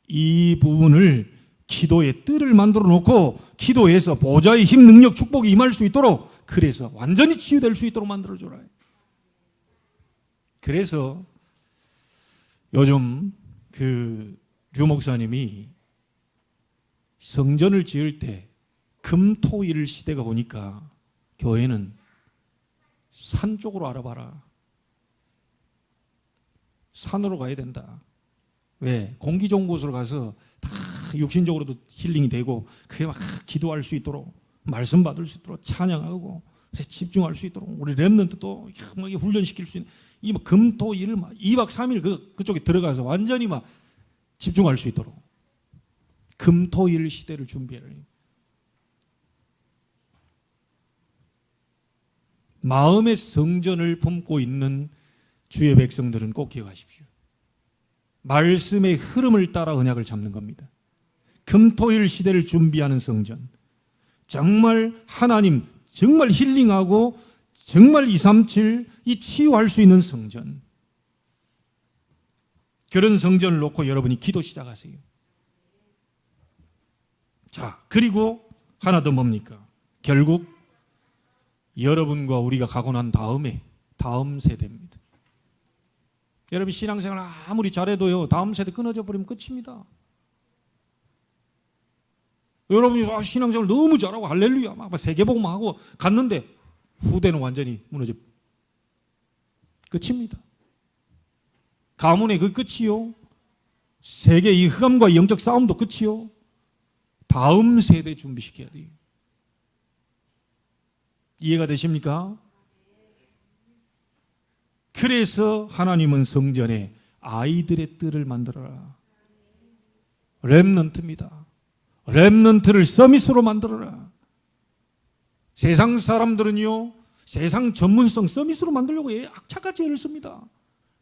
이 부분을 기도의 뜰을 만들어 놓고 기도해서 보좌의 힘, 능력, 축복이 임할 수 있도록 그래서 완전히 치유될 수 있도록 만들어줘라. 그래서 요즘 류 목사님이 성전을 지을 때 금토일 시대가 오니까 교회는 산 쪽으로 알아봐라. 산으로 가야 된다. 왜? 공기 좋은 곳으로 가서 다 육신적으로도 힐링이 되고 그게 막 기도할 수 있도록 말씀 받을 수 있도록 찬양하고 집중할 수 있도록 우리 렘넌트 또 훈련시킬 수 있는 이 금토일을 2박 3일 그쪽에 들어가서 완전히 막 집중할 수 있도록 금토일 시대를 준비해라. 마음의 성전을 품고 있는 주의 백성들은 꼭 기억하십시오. 말씀의 흐름을 따라 언약을 잡는 겁니다. 금토일 시대를 준비하는 성전. 정말 하나님, 정말 힐링하고 정말 237 이 치유할 수 있는 성전. 그런 성전을 놓고 여러분이 기도 시작하세요. 자, 그리고 하나 더 뭡니까? 결국 여러분과 우리가 가고 난 다음에 다음 세대입니다. 여러분 신앙생활 아무리 잘해도요, 다음 세대 끊어져 버리면 끝입니다. 여러분이 신앙생활 너무 잘하고 할렐루야 막 세계복음만 하고 갔는데 후대는 완전히 무너져 끝입니다. 가문의 그 끝이요, 세계 이 흑암과 영적 싸움도 끝이요, 다음 세대 준비시켜야 돼요. 이해가 되십니까? 그래서 하나님은 성전에 아이들의 뜰을 만들어라. 렘넌트입니다. 렘넌트를 서밋으로 만들어라. 세상 사람들은요, 세상 전문성 서밋으로 만들려고 악착같이 애를 씁니다.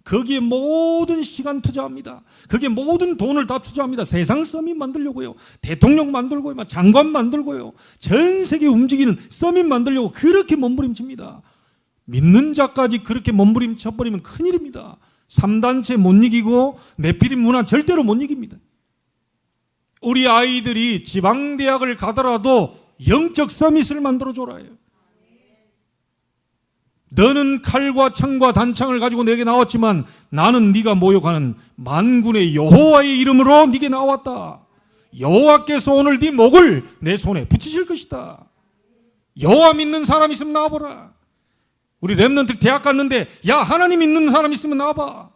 거기에 모든 시간 투자합니다. 거기에 모든 돈을 다 투자합니다. 세상 서밋 만들려고요. 대통령 만들고요. 장관 만들고요. 전 세계 움직이는 서밋 만들려고 그렇게 몸부림칩니다. 믿는 자까지 그렇게 몸부림쳐버리면 큰일입니다. 3단체 못 이기고 네피림 문화 절대로 못 이깁니다. 우리 아이들이 지방대학을 가더라도 영적 서밋을 만들어줘라요. 너는 칼과 창과 단창을 가지고 내게 나왔지만 나는 네가 모욕하는 만군의 여호와의 이름으로 네게 나왔다. 여호와께서 오늘 네 목을 내 손에 붙이실 것이다. 여호와 믿는 사람 있으면 나와보라. 우리 렘넌트 대학 갔는데 야, 하나님 믿는 사람 있으면 나와봐.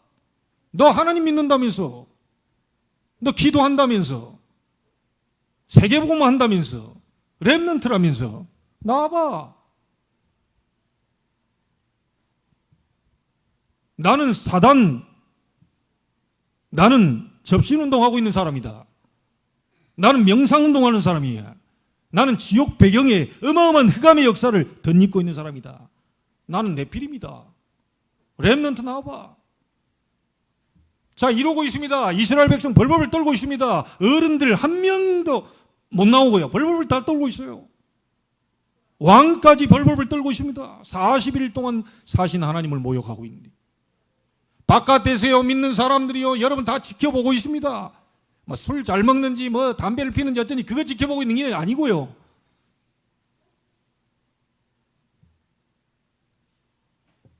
너 하나님 믿는다면서, 너 기도한다면서, 세계복음만 한다면서, 렘넌트라면서 나와봐. 나는 사단, 나는 접신운동하고 있는 사람이다. 나는 명상운동하는 사람이야. 나는 지옥 배경에 어마어마한 흑암의 역사를 덧입고 있는 사람이다. 나는 네피림이다. 렘넌트 나와봐. 자, 이러고 있습니다. 이스라엘 백성 벌벌 떨고 있습니다. 어른들 한 명도 못 나오고요. 벌벌 다 떨고 있어요. 왕까지 벌벌 떨고 있습니다. 40일 동안 사신 하나님을 모욕하고 있는데, 바깥에서요 믿는 사람들이요 여러분 다 지켜보고 있습니다. 술 잘 먹는지 담배를 피는지 어쩌니 그거 지켜보고 있는 게 아니고요.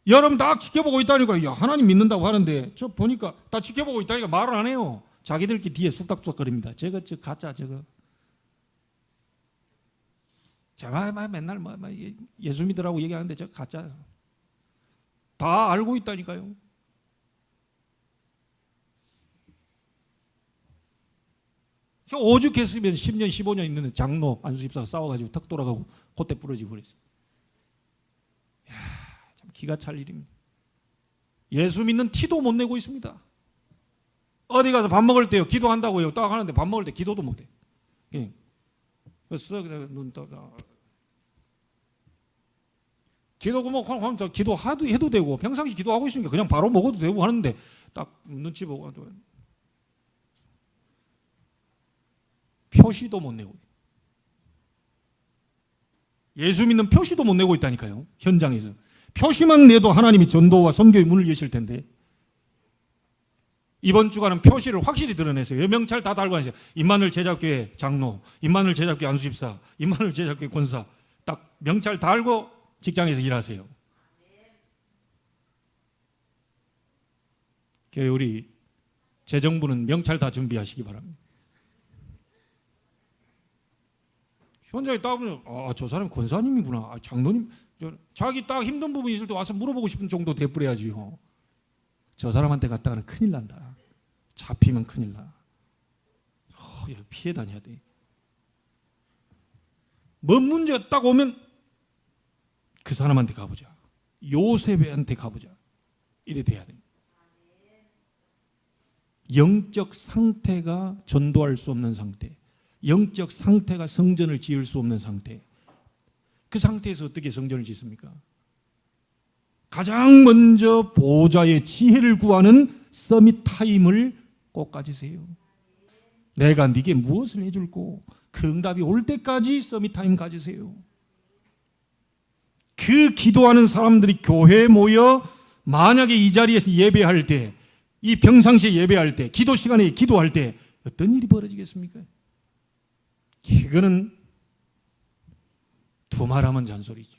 여러분 다 지켜보고 있다니까. 야, 하나님 믿는다고 하는데 저 보니까 다 지켜보고 있다니까 말을 안 해요. 자기들끼리 뒤에 쑥닥쑥닥거립니다. 저거 가짜 저거. 제가 맨날 예수 믿으라고 얘기하는데 저 가짜. 다 알고 있다니까요. 오죽했으면 10년 15년 있는 장로 안수집사가 싸워가지고 턱 돌아가고 콧대 부러지고 그랬어요. 이야, 참 기가 찰 일입니다. 예수 믿는 티도 못 내고 있습니다. 어디 가서 밥 먹을 때요 기도한다고요 딱 하는데 밥 먹을 때 기도도 못해. 그래서 눈 떠 기도 기도하도 해도 되고 평상시 기도하고 있으니까 그냥 바로 먹어도 되고 하는데 딱 눈치 보고 표시도 못 내고, 예수 믿는 표시도 못 내고 있다니까요. 현장에서 표시만 내도 하나님이 전도와 선교의 문을 여실 텐데, 이번 주간은 표시를 확실히 드러내세요. 명찰 다 달고 하세요. 임마누엘 제자교회 장로, 임마누엘 제자교회 안수집사, 임마누엘 제자교회 권사, 딱 명찰 달고 직장에서 일하세요. 교회 우리 재정부는 명찰 다 준비하시기 바랍니다. 현장에 딱 보면 저 사람 권사님이구나, 장로님, 자기 딱 힘든 부분이 있을 때 와서 물어보고 싶은 정도 대뿌려야지요. 저 사람한테 갔다가는 큰일 난다. 잡히면 큰일 나. 피해 다녀야 돼. 뭔 문제가 딱 오면 그 사람한테 가보자. 요셉한테 가보자. 이래 돼야 됩니다. 영적 상태가 전도할 수 없는 상태, 영적 상태가 성전을 지을 수 없는 상태, 그 상태에서 어떻게 성전을 짓습니까? 가장 먼저 보좌의 지혜를 구하는 서밋 타임을 꼭 가지세요. 내가 네게 무엇을 해줄고 그 응답이 올 때까지 서밋 타임 가지세요. 그 기도하는 사람들이 교회에 모여 만약에 이 자리에서 예배할 때 이 평상시에 예배할 때, 기도 시간에 기도할 때 어떤 일이 벌어지겠습니까? 이거는 두말하면 잔소리죠.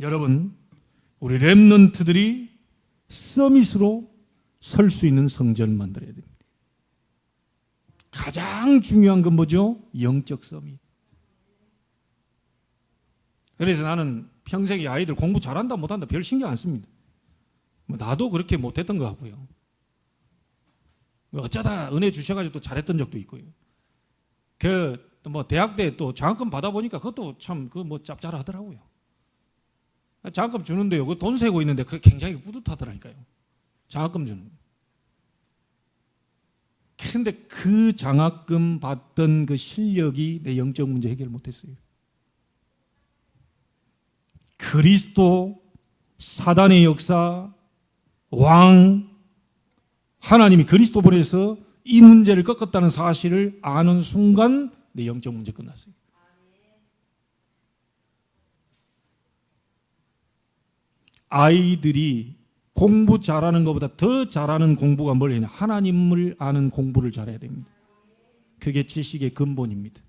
여러분, 우리 렘넌트들이 서밋으로 설 수 있는 성전을 만들어야 됩니다. 가장 중요한 건 뭐죠? 영적 서밋. 그래서 나는 평생에 아이들 공부 잘한다 못한다 별 신경 안 씁니다. 나도 그렇게 못했던 것 같고요. 어쩌다 은혜 주셔가지고 또 잘했던 적도 있고요. 대학 때 또 장학금 받아보니까 그것도 참 짭짤하더라고요. 장학금 주는데요. 그 돈 세고 있는데 그게 굉장히 뿌듯하더라니까요. 장학금 주는 거. 그런데 그 장학금 받던 그 실력이 내 영적 문제 해결 못했어요. 그리스도, 사단의 역사, 왕, 하나님이 그리스도 보내서 이 문제를 꺾었다는 사실을 아는 순간 내 영적 문제 끝났어요. 아이들이 공부 잘하는 것보다 더 잘하는 공부가 뭐냐? 하나님을 아는 공부를 잘해야 됩니다. 그게 지식의 근본입니다.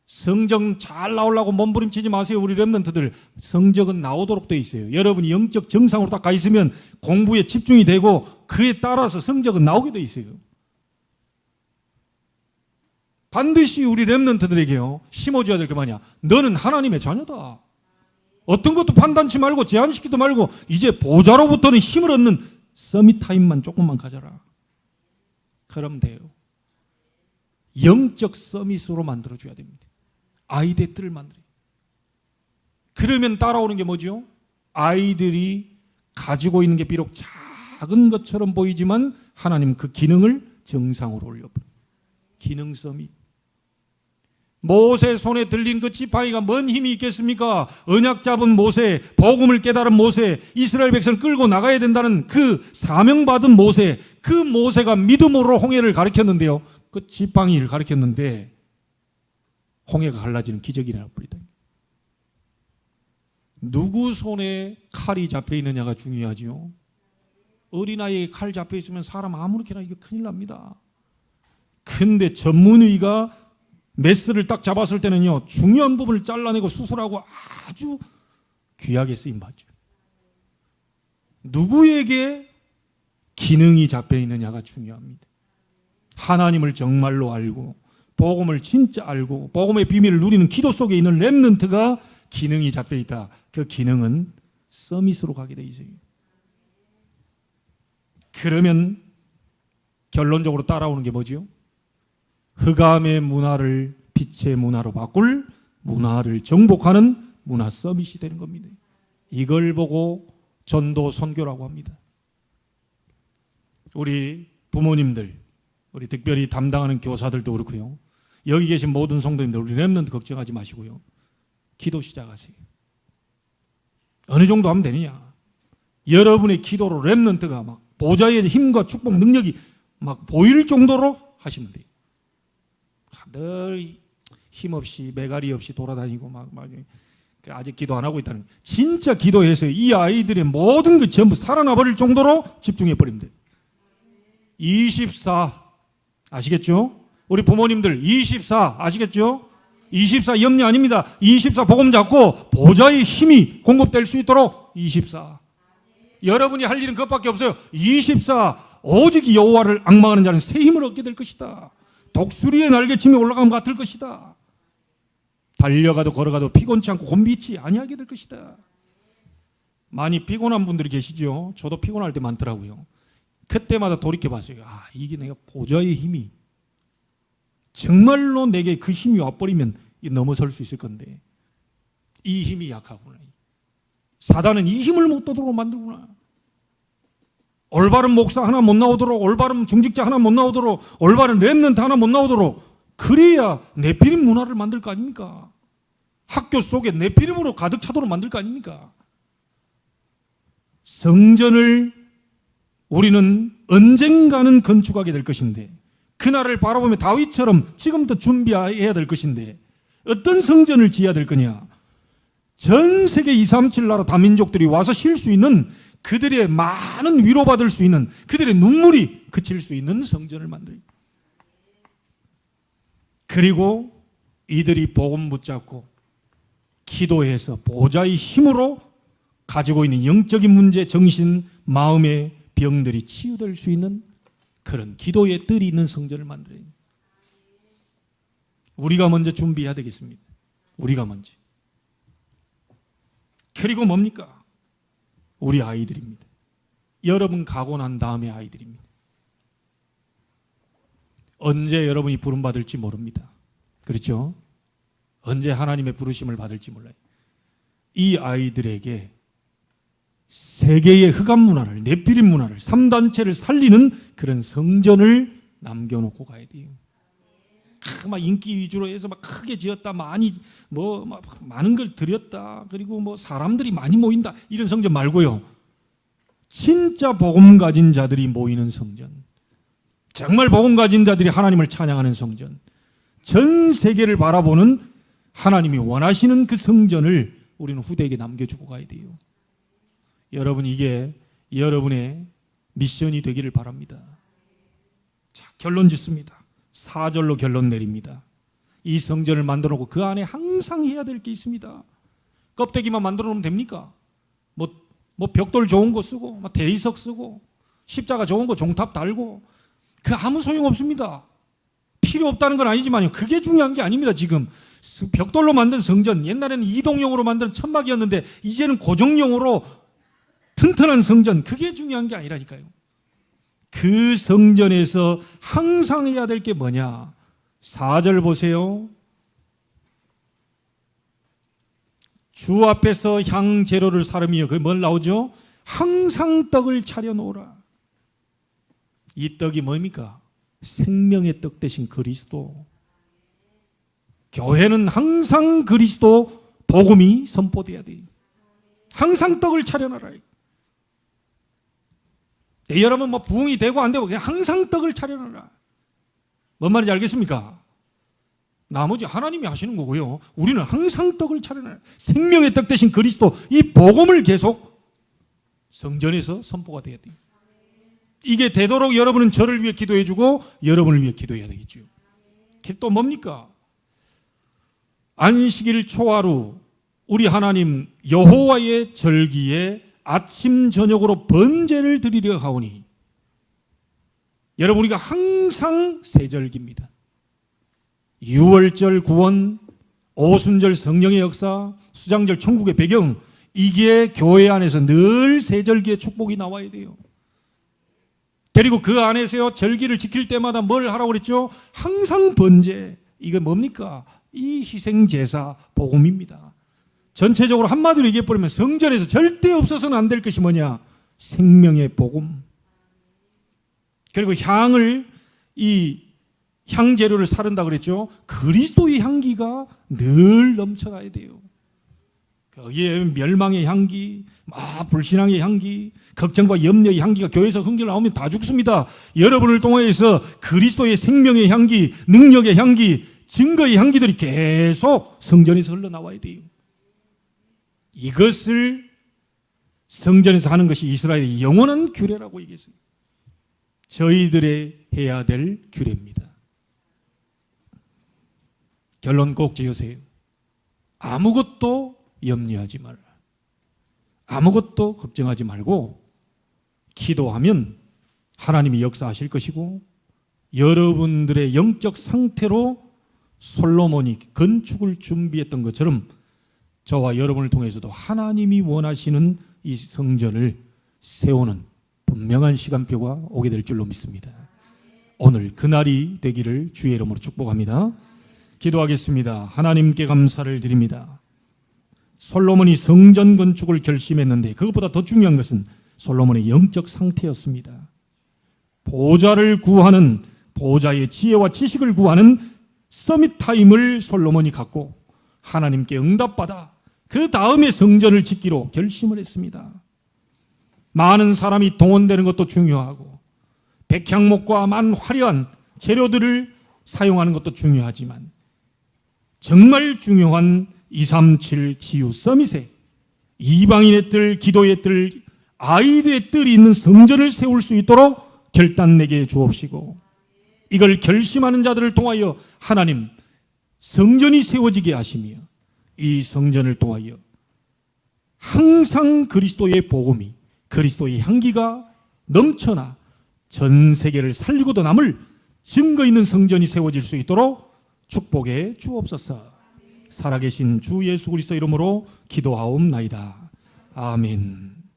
성적 잘 나오려고 몸부림치지 마세요. 우리 렘넌트들 성적은 나오도록 되어 있어요. 여러분이 영적 정상으로 딱 가 있으면 공부에 집중이 되고 그에 따라서 성적은 나오게 되어 있어요. 반드시 우리 렘넌트들에게요 심어줘야 될 게 뭐냐? 너는 하나님의 자녀다. 어떤 것도 판단치 말고 제한시키도 말고 이제 보좌로부터는 힘을 얻는 서밋 타임만 조금만 가져라. 그럼 돼요. 영적 서밋으로 만들어줘야 됩니다. 아이들을 만들어요. 그러면 따라오는 게 뭐죠? 아이들이 가지고 있는 게 비록 작은 것처럼 보이지만 하나님 그 기능을 정상으로 올려버려요. 기능 서밋. 모세 손에 들린 그 지팡이가 뭔 힘이 있겠습니까? 언약 잡은 모세, 복음을 깨달은 모세, 이스라엘 백성을 끌고 나가야 된다는 그 사명받은 모세, 그 모세가 믿음으로 홍해를 가리켰는데요. 그 지팡이를 가리켰는데 홍해가 갈라지는 기적이 나버리다. 누구 손에 칼이 잡혀 있느냐가 중요하죠. 어린아이에 칼 잡혀 있으면 사람 아무렇게나 이거 큰일 납니다. 근데 전문의가 메스를 딱 잡았을 때는요, 중요한 부분을 잘라내고 수술하고 아주 귀하게 쓰임받죠. 누구에게 기능이 잡혀 있느냐가 중요합니다. 하나님을 정말로 알고 복음을 진짜 알고 복음의 비밀을 누리는 기도 속에 있는 렘넌트가 기능이 잡혀 있다. 그 기능은 서밋으로 가게 돼 있어요. 그러면 결론적으로 따라오는 게 뭐죠? 흑암의 문화를 빛의 문화로 바꿀 문화를 정복하는 문화 서밋이 되는 겁니다. 이걸 보고 전도 선교라고 합니다. 우리 부모님들, 우리 특별히 담당하는 교사들도 그렇고요. 여기 계신 모든 성도님들, 우리 렘넌트 걱정하지 마시고요. 기도 시작하세요. 어느 정도 하면 되느냐? 여러분의 기도로 렘넌트가 막 보좌의 힘과 축복 능력이 막 보일 정도로 하시면 돼요. 늘 힘없이 매가리 없이 돌아다니고 막 아직 기도 안 하고 있다는, 진짜 기도해서 이 아이들의 모든 것 전부 살아나 버릴 정도로 집중해 버리면 돼요. 24 아시겠죠? 우리 부모님들 24 아시겠죠? 24 염려 아닙니다. 24 복음 잡고 보좌의 힘이 공급될 수 있도록 24. 여러분이 할 일은 그것밖에 없어요. 24 오직 여호와를 앙망하는 자는 새 힘을 얻게 될 것이다. 독수리의 날개침이 올라가면 같을 것이다. 달려가도 걸어가도 피곤치 않고 곤비치 아니하게 될 것이다. 많이 피곤한 분들이 계시죠? 저도 피곤할 때 많더라고요. 그때마다 돌이켜봤어요. 이게 내가 보좌의 힘이 정말로 내게 그 힘이 와버리면 넘어설 수 있을 건데 이 힘이 약하구나. 사단은 이 힘을 못 얻도록 만들구나. 올바른 목사 하나 못 나오도록, 올바른 중직자 하나 못 나오도록, 올바른 렘넌트 하나 못 나오도록, 그래야 네피림 문화를 만들 거 아닙니까? 학교 속에 네피림으로 가득 차도록 만들 거 아닙니까? 성전을 우리는 언젠가는 건축하게 될 것인데, 그날을 바라보며 다윗처럼 지금부터 준비해야 될 것인데, 어떤 성전을 지어야 될 거냐? 전 세계 237 나라 다민족들이 와서 쉴 수 있는 그들의 많은 위로받을 수 있는, 그들의 눈물이 그칠 수 있는 성전을 만들어요. 그리고 이들이 복음 붙잡고 기도해서 보좌의 힘으로 가지고 있는 영적인 문제, 정신, 마음의 병들이 치유될 수 있는 그런 기도의 뜰이 있는 성전을 만들어야 됩니다. 우리가 먼저 준비해야 되겠습니다. 우리가 먼저. 그리고 뭡니까? 우리 아이들입니다. 여러분 가고 난 다음에 아이들입니다. 언제 여러분이 부름받을지 모릅니다. 그렇죠? 언제 하나님의 부르심을 받을지 몰라요. 이 아이들에게 세계의 흑암 문화를, 네피림 문화를, 3단체를 살리는 그런 성전을 남겨놓고 가야 돼요. 막 인기 위주로 해서 막 크게 지었다, 많이 막 많은 걸 들였다, 그리고 뭐 사람들이 많이 모인다, 이런 성전 말고요. 진짜 복음 가진 자들이 모이는 성전, 정말 복음 가진 자들이 하나님을 찬양하는 성전, 전 세계를 바라보는 하나님이 원하시는 그 성전을 우리는 후대에게 남겨주고 가야 돼요. 여러분, 이게 여러분의 미션이 되기를 바랍니다. 자, 결론 짓습니다. 4절로 결론 내립니다. 이 성전을 만들어 놓고 그 안에 항상 해야 될 게 있습니다. 껍데기만 만들어 놓으면 됩니까? 뭐 벽돌 좋은 거 쓰고, 대리석 쓰고, 십자가 좋은 거 종탑 달고, 그 아무 소용 없습니다. 필요 없다는 건 아니지만요, 그게 중요한 게 아닙니다. 지금 벽돌로 만든 성전, 옛날에는 이동용으로 만든 천막이었는데 이제는 고정용으로 튼튼한 성전, 그게 중요한 게 아니라니까요. 그 성전에서 항상 해야 될 게 뭐냐? 4절 보세요. 주 앞에서 향재료를 사르며, 그게 뭘 나오죠? 항상 떡을 차려놓으라. 이 떡이 뭡니까? 생명의 떡 대신 그리스도. 교회는 항상 그리스도 복음이 선포돼야 돼요. 항상 떡을 차려놔라. 여러분 부흥이 되고 안 되고 그냥 항상 떡을 차려놔라. 뭔 말인지 알겠습니까? 나머지 하나님이 하시는 거고요. 우리는 항상 떡을 차려놔라. 생명의 떡 대신 그리스도, 이 복음을 계속 성전에서 선포가 돼야 돼요. 이게 되도록 여러분은 저를 위해 기도해주고 여러분을 위해 기도해야 되겠죠. 또 뭡니까? 안식일 초하루 우리 하나님 여호와의 절기에 아침 저녁으로 번제를 드리려 하오니, 여러분 우리가 항상 세절기입니다. 유월절 구원, 오순절 성령의 역사, 수장절 천국의 배경, 이게 교회 안에서 늘 세절기의 축복이 나와야 돼요. 그리고 그 안에서요, 절기를 지킬 때마다 뭘 하라고 그랬죠? 항상 번제. 이게 뭡니까? 이 희생제사 복음입니다. 전체적으로 한마디로 얘기해버리면 성전에서 절대 없어서는 안 될 것이 뭐냐? 생명의 복음. 그리고 이 향재료를 사른다 그랬죠? 그리스도의 향기가 늘 넘쳐나야 돼요. 거기에 멸망의 향기, 불신앙의 향기, 걱정과 염려의 향기가 교회에서 흥겨 나오면 다 죽습니다. 여러분을 통해서 그리스도의 생명의 향기, 능력의 향기, 증거의 향기들이 계속 성전에서 흘러나와야 돼요. 이것을 성전에서 하는 것이 이스라엘의 영원한 규례라고 얘기했어요. 저희들의 해야 될 규례입니다. 결론 꼭 지으세요. 아무것도 염려하지 말라. 아무것도 걱정하지 말고 기도하면 하나님이 역사하실 것이고, 여러분들의 영적 상태로 솔로몬이 건축을 준비했던 것처럼 저와 여러분을 통해서도 하나님이 원하시는 이 성전을 세우는 분명한 시간표가 오게 될 줄로 믿습니다. 오늘 그날이 되기를 주의 이름으로 축복합니다. 기도하겠습니다. 하나님께 감사를 드립니다. 솔로몬이 성전 건축을 결심했는데 그것보다 더 중요한 것은 솔로몬의 영적 상태였습니다. 보좌를 구하는, 보좌의 지혜와 지식을 구하는 서밋 타임을 솔로몬이 갖고 하나님께 응답받아 그 다음에 성전을 짓기로 결심을 했습니다. 많은 사람이 동원되는 것도 중요하고 백향목과 많은 화려한 재료들을 사용하는 것도 중요하지만 정말 중요한 237 치유 서밋에 이방인의 뜰, 기도의 뜰, 아이들의 뜰이 있는 성전을 세울 수 있도록 결단 내게 주옵시고, 이걸 결심하는 자들을 통하여 하나님 성전이 세워지게 하시며, 이 성전을 통하여 항상 그리스도의 복음이, 그리스도의 향기가 넘쳐나 전 세계를 살리고도 남을 증거 있는 성전이 세워질 수 있도록 축복해 주옵소서. 살아계신 주 예수 그리스도 이름으로 기도하옵나이다. 아멘.